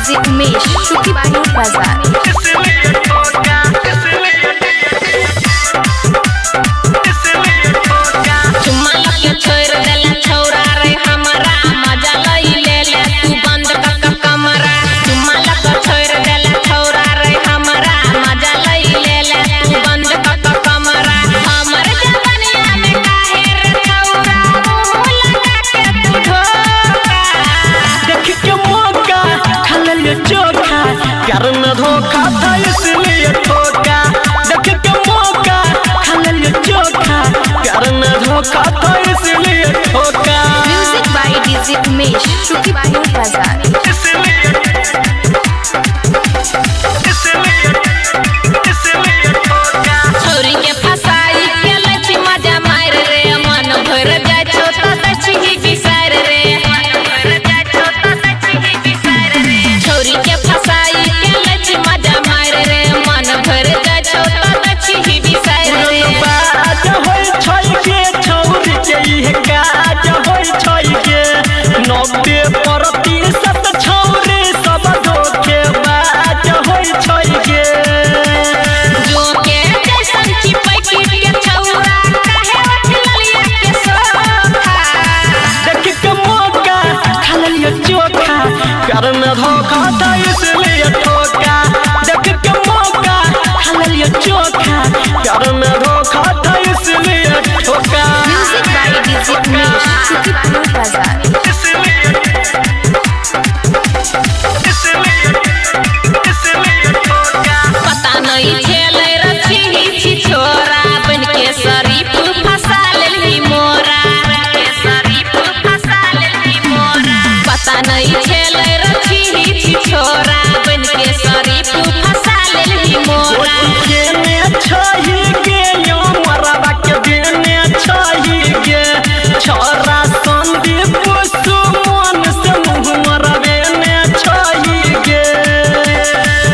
DJ Umesh Shukipur बाजार। प्यार में धोखा था इसलिए ठोका, देख के मौका खा लिया चोखा। प्यार में धोखा था इसलिए ठोका। Music by DJ Umesh Shukipur बाजार। छोरी के फसाई के लची मजा मार रे, मन भर जाय छोटा दछी बिसार रे, मन भर जाय छोटा दछी बिसार रे। छोरी के फसाई के लची मजा मार रे, मन भर जाय छोटा दछी बिसार रे। बाज होय छोई के छोरी के ये काज होय छोई के 90% छोरी सब धोखे बाज होय छोई के। जो के जैसन चिपै के छौरा काहे ललिया के सोखा, देख के मौका खा लिया चोखा। प्यार में धोखा था इसलिए ठोका, देख के मौका खा लिया चोखा। प्यार में धोखा था इसलिए ठोका। Music by DJ Umesh Shukipur बाजार। पता नहीं खेले रखी छी छोरा, बन के शरीफ फंसा लेली मोरा, के शरीफ फंसा लेली मोरा। पता नहीं खेले रखी छी छोरा, बन के शरीफ फंसा लेली मोरा। देने छही गे यो मरवा के देने छही गे, छोरा संदीप सुमन से मुँह मरवे ने छही गे।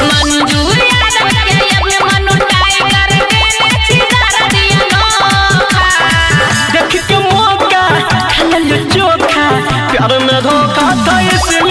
मंजूर यादव के अब मनु टाइगर देने छिदार दिया नोखा, देख के मौका खा लिया चोखा। प्यार में धोखा था इसलिए